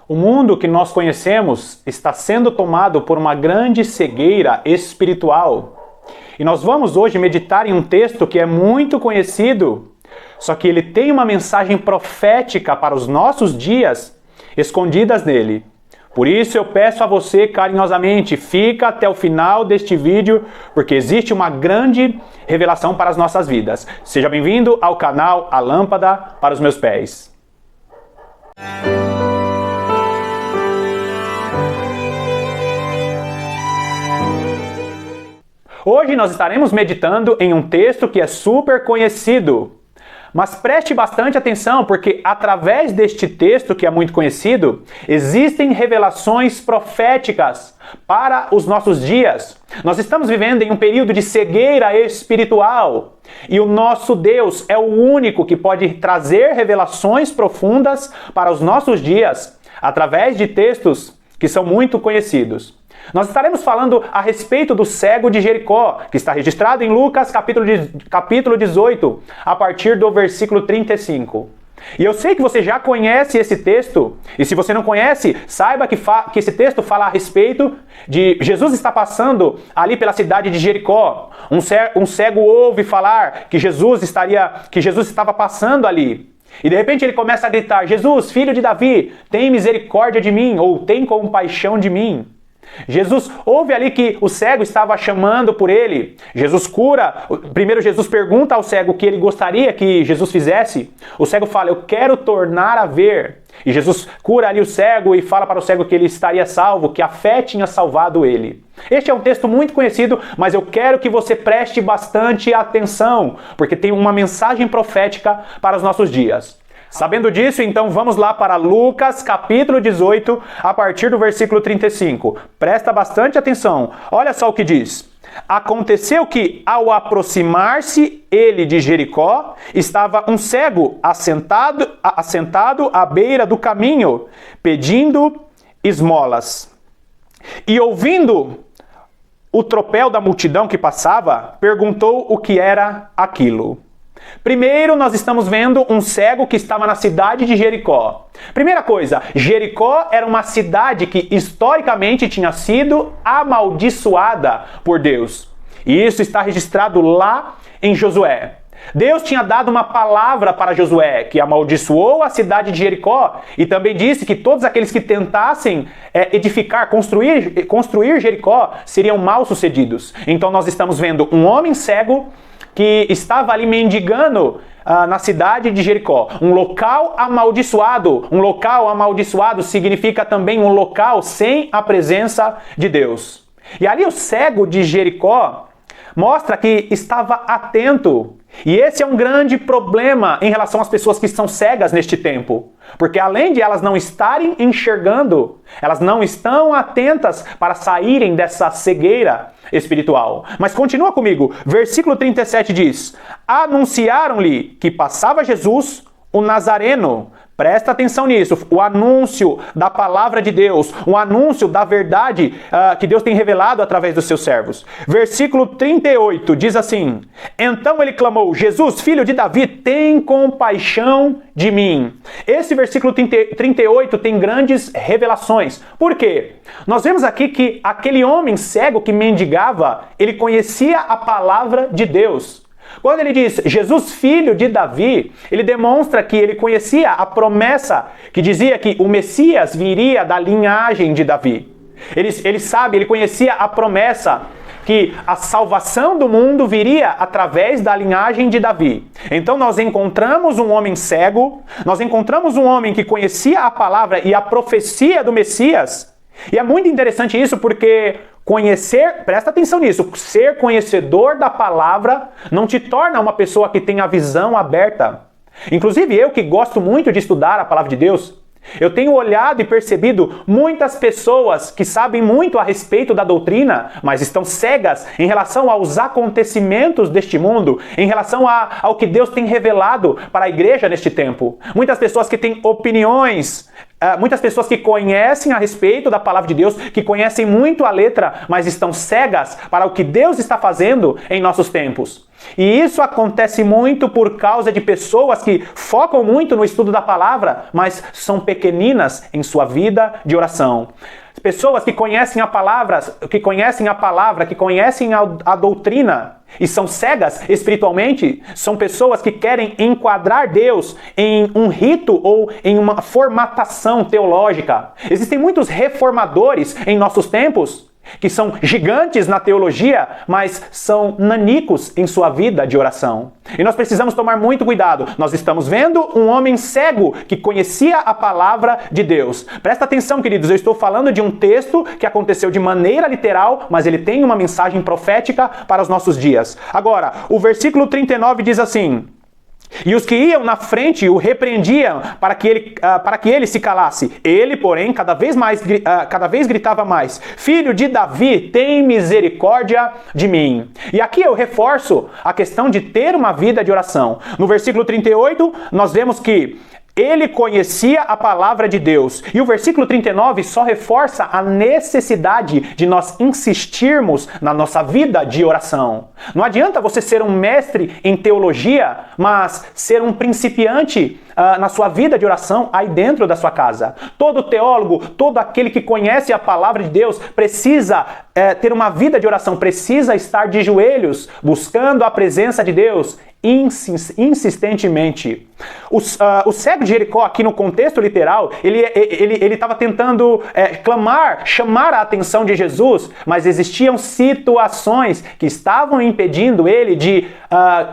O mundo que nós conhecemos está sendo tomado por uma grande cegueira espiritual. E nós vamos hoje meditar em um texto que é muito conhecido, só que ele tem uma mensagem profética para os nossos dias escondidas nele. Por isso eu peço a você carinhosamente, fica até o final deste vídeo, porque existe uma grande revelação para as nossas vidas. Seja bem-vindo ao canal A Lâmpada para os Meus Pés. Hoje nós estaremos meditando em um texto que é super conhecido. Mas preste bastante atenção, porque através deste texto, que é muito conhecido, existem revelações proféticas para os nossos dias. Nós estamos vivendo em um período de cegueira espiritual. E o nosso Deus é o único que pode trazer revelações profundas para os nossos dias, através de textos que são muito conhecidos. Nós estaremos falando a respeito do cego de Jericó, que está registrado em Lucas capítulo 18, a partir do versículo 35. E eu sei que você já conhece esse texto, e se você não conhece, saiba que esse texto fala a respeito de Jesus está passando ali pela cidade de Jericó. Um cego ouve falar que Jesus estava passando ali. E de repente ele começa a gritar: Jesus, filho de Davi, tem misericórdia de mim, ou tem compaixão de mim. Jesus ouve ali que o cego estava chamando por ele. Jesus cura. Primeiro Jesus pergunta ao cego o que ele gostaria que Jesus fizesse. O cego fala: eu quero tornar a ver. E Jesus cura ali o cego e fala para o cego que ele estaria salvo, que a fé tinha salvado ele. Este é um texto muito conhecido, mas eu quero que você preste bastante atenção, porque tem uma mensagem profética para os nossos dias. Sabendo disso, então vamos lá para Lucas capítulo 18, a partir do versículo 35. Presta bastante atenção. Olha só o que diz. Aconteceu que, ao aproximar-se ele de Jericó, estava um cego assentado à beira do caminho, pedindo esmolas. E ouvindo o tropel da multidão que passava, perguntou o que era aquilo. Primeiro, nós estamos vendo um cego que estava na cidade de Jericó. Primeira coisa, Jericó era uma cidade que historicamente tinha sido amaldiçoada por Deus. E isso está registrado lá em Josué. Deus tinha dado uma palavra para Josué, que amaldiçoou a cidade de Jericó, e também disse que todos aqueles que tentassem construir Jericó seriam mal sucedidos. Então nós estamos vendo um homem cego que estava ali mendigando na cidade de Jericó. Um local amaldiçoado. Um local amaldiçoado significa também um local sem a presença de Deus. E ali o cego de Jericó mostra que estava atento. E esse é um grande problema em relação às pessoas que estão cegas neste tempo. Porque além de elas não estarem enxergando, elas não estão atentas para saírem dessa cegueira espiritual. Mas continua comigo. Versículo 37 diz: anunciaram-lhe que passava Jesus, o Nazareno. Presta atenção nisso, o anúncio da palavra de Deus, o anúncio da verdade que Deus tem revelado através dos seus servos. Versículo 38 diz assim: então ele clamou: Jesus, filho de Davi, tem compaixão de mim. Esse versículo 38 tem grandes revelações. Por quê? Nós vemos aqui que aquele homem cego que mendigava, ele conhecia a palavra de Deus. Quando ele diz Jesus, filho de Davi, ele demonstra que ele conhecia a promessa que dizia que o Messias viria da linhagem de Davi. Ele conhecia a promessa que a salvação do mundo viria através da linhagem de Davi. Então nós encontramos um homem cego, nós encontramos um homem que conhecia a palavra e a profecia do Messias. E é muito interessante isso porque presta atenção nisso, ser conhecedor da palavra não te torna uma pessoa que tem a visão aberta. Inclusive eu que gosto muito de estudar a palavra de Deus, eu tenho olhado e percebido muitas pessoas que sabem muito a respeito da doutrina, mas estão cegas em relação aos acontecimentos deste mundo, em relação ao que Deus tem revelado para a igreja neste tempo. Muitas pessoas que têm opiniões, muitas pessoas que conhecem a respeito da palavra de Deus, que conhecem muito a letra, mas estão cegas para o que Deus está fazendo em nossos tempos. E isso acontece muito por causa de pessoas que focam muito no estudo da palavra, mas são pequeninas em sua vida de oração. Pessoas que conhecem a palavra, que conhecem a doutrina e são cegas espiritualmente, são pessoas que querem enquadrar Deus em um rito ou em uma formatação teológica. Existem muitos reformadores em nossos tempos que são gigantes na teologia, mas são nanicos em sua vida de oração. E nós precisamos tomar muito cuidado. Nós estamos vendo um homem cego que conhecia a palavra de Deus. Presta atenção, queridos, eu estou falando de um texto que aconteceu de maneira literal, mas ele tem uma mensagem profética para os nossos dias. Agora, o versículo 39 diz assim: e os que iam na frente o repreendiam para que ele se calasse. Ele, porém, cada vez gritava mais: Filho de Davi, tem misericórdia de mim. E aqui eu reforço a questão de ter uma vida de oração. No versículo 38, nós vemos que ele conhecia a palavra de Deus. E o versículo 39 só reforça a necessidade de nós insistirmos na nossa vida de oração. Não adianta você ser um mestre em teologia, mas ser um principiante na sua vida de oração aí dentro da sua casa. Todo teólogo, todo aquele que conhece a palavra de Deus precisa ter uma vida de oração, precisa estar de joelhos, buscando a presença de Deus insistentemente. O cego de Jericó, aqui no contexto literal, ele estava tentando chamar a atenção de Jesus, mas existiam situações que estavam impedindo ele de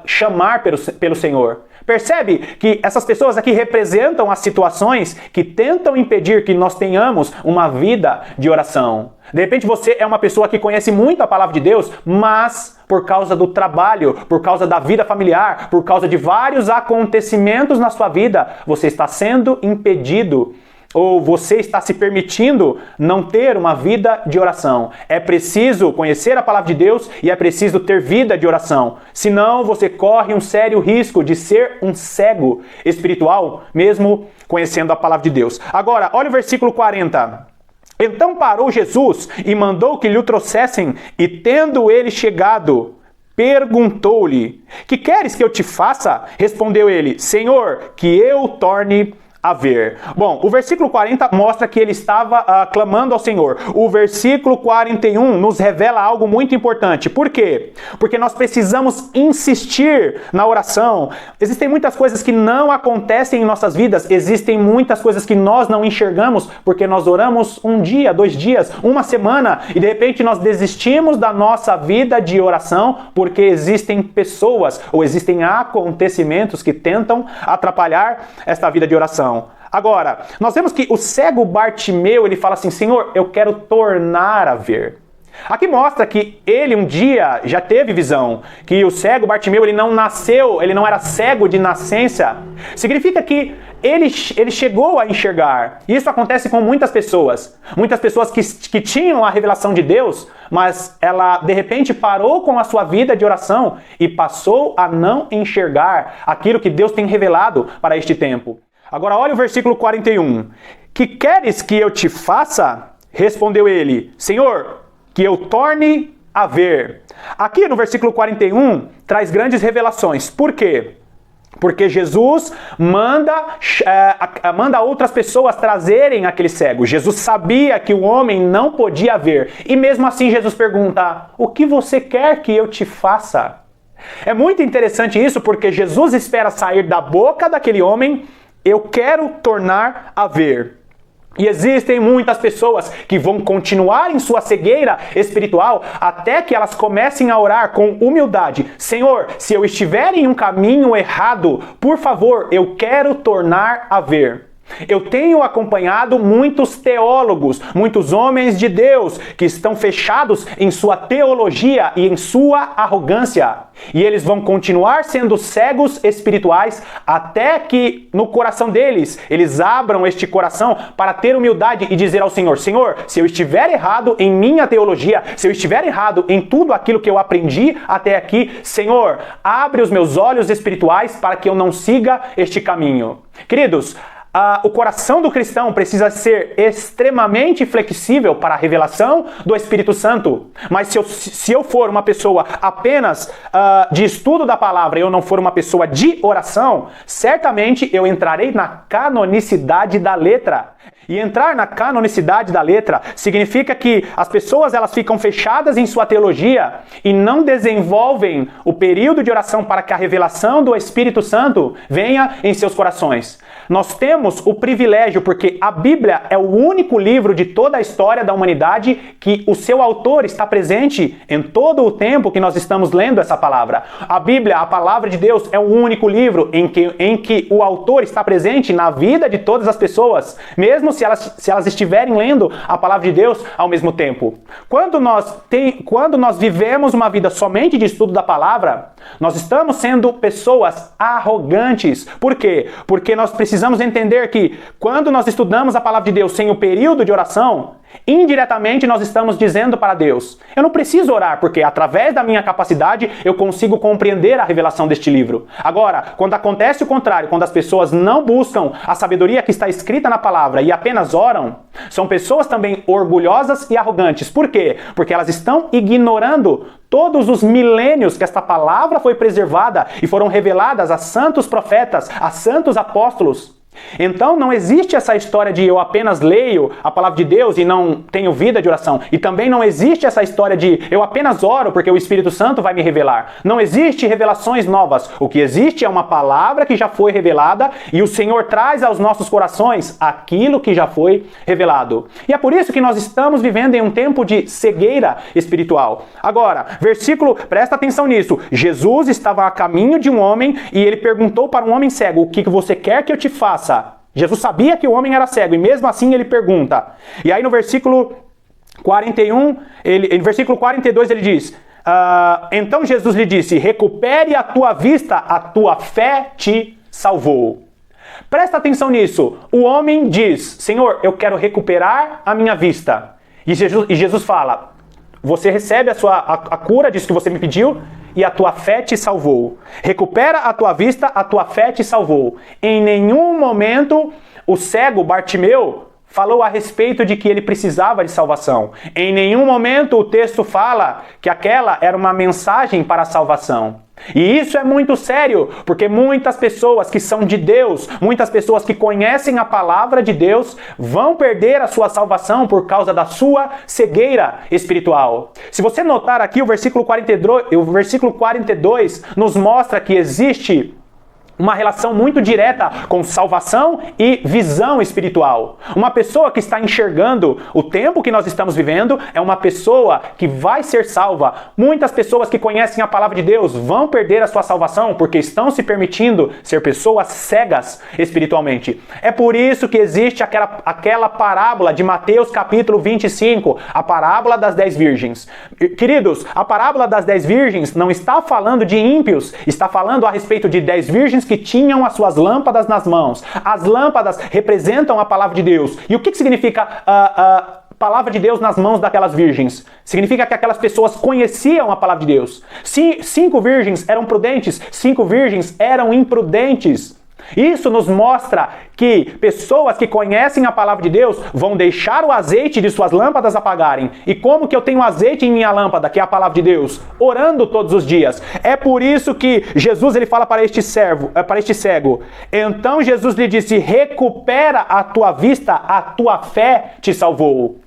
chamar pelo Senhor. Percebe que essas pessoas aqui representam as situações que tentam impedir que nós tenhamos uma vida de oração. De repente você é uma pessoa que conhece muito a palavra de Deus, mas por causa do trabalho, por causa da vida familiar, por causa de vários acontecimentos na sua vida, você está sendo impedido ou você está se permitindo não ter uma vida de oração. É preciso conhecer a palavra de Deus e é preciso ter vida de oração. Senão você corre um sério risco de ser um cego espiritual, mesmo conhecendo a palavra de Deus. Agora, olha o versículo 40. Então parou Jesus e mandou que lhe o trouxessem, e tendo ele chegado, perguntou-lhe: Que queres que eu te faça? Respondeu ele: Senhor, que eu torne a ver. Bom, o versículo 40 mostra que ele estava clamando ao Senhor. O versículo 41 nos revela algo muito importante. Por quê? Porque nós precisamos insistir na oração. Existem muitas coisas que não acontecem em nossas vidas. Existem muitas coisas que nós não enxergamos porque nós oramos um dia, 2 dias, uma semana e de repente nós desistimos da nossa vida de oração porque existem pessoas ou existem acontecimentos que tentam atrapalhar esta vida de oração. Agora, nós vemos que o cego Bartimeu, ele fala assim: Senhor, eu quero tornar a ver. Aqui mostra que ele um dia já teve visão, que o cego Bartimeu, ele não nasceu, ele não era cego de nascença. Significa que ele chegou a enxergar. Isso acontece com muitas pessoas que tinham a revelação de Deus, mas ela de repente parou com a sua vida de oração e passou a não enxergar aquilo que Deus tem revelado para este tempo. Agora olha o versículo 41. Que queres que eu te faça? Respondeu ele: Senhor, que eu torne a ver. Aqui no versículo 41 traz grandes revelações. Por quê? Porque Jesus manda outras pessoas trazerem aquele cego. Jesus sabia que o homem não podia ver. E mesmo assim Jesus pergunta: o que você quer que eu te faça? É muito interessante isso, porque Jesus espera sair da boca daquele homem: eu quero tornar a ver. E existem muitas pessoas que vão continuar em sua cegueira espiritual até que elas comecem a orar com humildade: Senhor, se eu estiver em um caminho errado, por favor, eu quero tornar a ver. Eu tenho acompanhado muitos teólogos, muitos homens de Deus que estão fechados em sua teologia e em sua arrogância. E eles vão continuar sendo cegos espirituais até que no coração deles, eles abram este coração para ter humildade e dizer ao Senhor: Senhor, se eu estiver errado em minha teologia, se eu estiver errado em tudo aquilo que eu aprendi até aqui, Senhor, abre os meus olhos espirituais para que eu não siga este caminho. Queridos, o coração do cristão precisa ser extremamente flexível para a revelação do Espírito Santo. Mas se eu for uma pessoa apenas de estudo da palavra e eu não for uma pessoa de oração, certamente eu entrarei na canonicidade da letra. E entrar na canonicidade da letra significa que as pessoas elas ficam fechadas em sua teologia e não desenvolvem o período de oração para que a revelação do Espírito Santo venha em seus corações. Nós temos o privilégio, porque a Bíblia é o único livro de toda a história da humanidade que o seu autor está presente em todo o tempo que nós estamos lendo essa palavra. A Bíblia, a palavra de Deus, é o único livro em que o autor está presente na vida de todas as pessoas, mesmo se elas estiverem lendo a palavra de Deus ao mesmo tempo. Quando nós vivemos uma vida somente de estudo da palavra, nós estamos sendo pessoas arrogantes. Por quê? Porque nós precisamos entender que quando nós estudamos a palavra de Deus sem o período de oração, indiretamente nós estamos dizendo para Deus: eu não preciso orar, porque através da minha capacidade eu consigo compreender a revelação deste livro. Agora, quando acontece o contrário, quando as pessoas não buscam a sabedoria que está escrita na palavra e apenas oram, são pessoas também orgulhosas e arrogantes. Por quê? Porque elas estão ignorando todos os milênios que esta palavra foi preservada e foram reveladas a santos profetas, a santos apóstolos. Então não existe essa história de eu apenas leio a palavra de Deus e não tenho vida de oração. E também não existe essa história de eu apenas oro porque o Espírito Santo vai me revelar. Não existe revelações novas. O que existe é uma palavra que já foi revelada e o Senhor traz aos nossos corações aquilo que já foi revelado. E é por isso que nós estamos vivendo em um tempo de cegueira espiritual. Agora, presta atenção nisso. Jesus estava a caminho de um homem e ele perguntou para um homem cego: o que você quer que eu te faça? Jesus sabia que o homem era cego e mesmo assim ele pergunta. E aí no versículo 41, no versículo 42 ele diz: então Jesus lhe disse: recupere a tua vista, a tua fé te salvou. Presta atenção nisso. O homem diz: Senhor, eu quero recuperar a minha vista. E Jesus fala: você recebe a cura disso que você me pediu, e a tua fé te salvou. Recupera a tua vista, a tua fé te salvou. Em nenhum momento o cego Bartimeu falou a respeito de que ele precisava de salvação. Em nenhum momento o texto fala que aquela era uma mensagem para a salvação. E isso é muito sério, porque muitas pessoas que são de Deus, muitas pessoas que conhecem a palavra de Deus, vão perder a sua salvação por causa da sua cegueira espiritual. Se você notar aqui, o versículo 42 nos mostra que existe uma relação muito direta com salvação e visão espiritual. Uma pessoa que está enxergando o tempo que nós estamos vivendo é uma pessoa que vai ser salva. Muitas pessoas que conhecem a palavra de Deus vão perder a sua salvação porque estão se permitindo ser pessoas cegas espiritualmente. É por isso que existe aquela parábola de Mateus capítulo 25, a parábola das 10 virgens. Queridos, a parábola das 10 virgens não está falando de ímpios, está falando a respeito de 10 virgens que tinham as suas lâmpadas nas mãos. As lâmpadas representam a palavra de Deus. E o que significa palavra de Deus nas mãos daquelas virgens? Significa que aquelas pessoas conheciam a palavra de Deus. 5 virgens eram prudentes, 5 virgens eram imprudentes. Isso nos mostra que pessoas que conhecem a palavra de Deus vão deixar o azeite de suas lâmpadas apagarem. E como que eu tenho azeite em minha lâmpada, que é a palavra de Deus? Orando todos os dias. É por isso que Jesus ele fala para este cego. Então Jesus lhe disse: recupera a tua vista, a tua fé te salvou.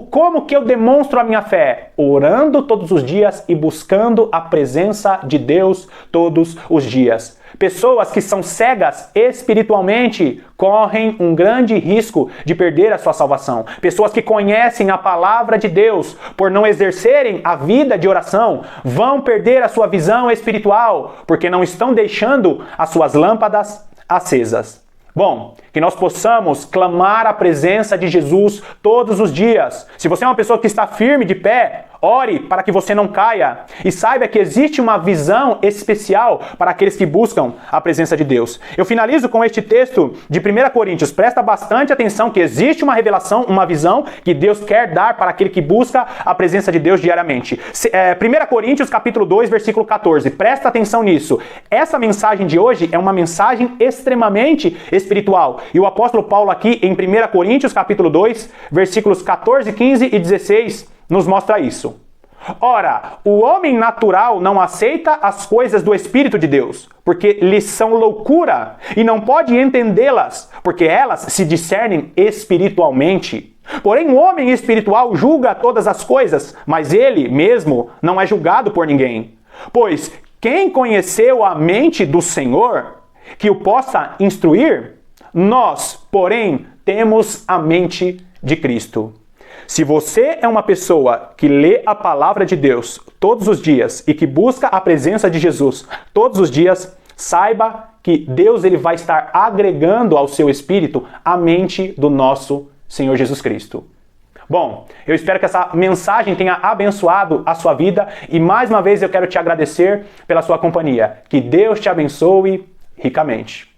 Como que eu demonstro a minha fé? Orando todos os dias e buscando a presença de Deus todos os dias. Pessoas que são cegas espiritualmente correm um grande risco de perder a sua salvação. Pessoas que conhecem a palavra de Deus, por não exercerem a vida de oração, vão perder a sua visão espiritual, porque não estão deixando as suas lâmpadas acesas. Bom, que nós possamos clamar a presença de Jesus todos os dias. Se você é uma pessoa que está firme de pé, ore para que você não caia. E saiba que existe uma visão especial para aqueles que buscam a presença de Deus. Eu finalizo com este texto de 1 Coríntios. Presta bastante atenção que existe uma revelação, uma visão que Deus quer dar para aquele que busca a presença de Deus diariamente. 1 Coríntios capítulo 2, versículo 14. Presta atenção nisso. Essa mensagem de hoje é uma mensagem extremamente espiritual. E o apóstolo Paulo aqui em 1 Coríntios capítulo 2, versículos 14, 15 e 16, nos mostra isso. Ora, o homem natural não aceita as coisas do Espírito de Deus, porque lhes são loucura, e não pode entendê-las, porque elas se discernem espiritualmente. Porém, o homem espiritual julga todas as coisas, mas ele mesmo não é julgado por ninguém. Pois quem conheceu a mente do Senhor, que o possa instruir? Nós, porém, temos a mente de Cristo. Se você é uma pessoa que lê a palavra de Deus todos os dias e que busca a presença de Jesus todos os dias, saiba que Deus ele vai estar agregando ao seu espírito a mente do nosso Senhor Jesus Cristo. Bom, eu espero que essa mensagem tenha abençoado a sua vida e mais uma vez eu quero te agradecer pela sua companhia. Que Deus te abençoe ricamente.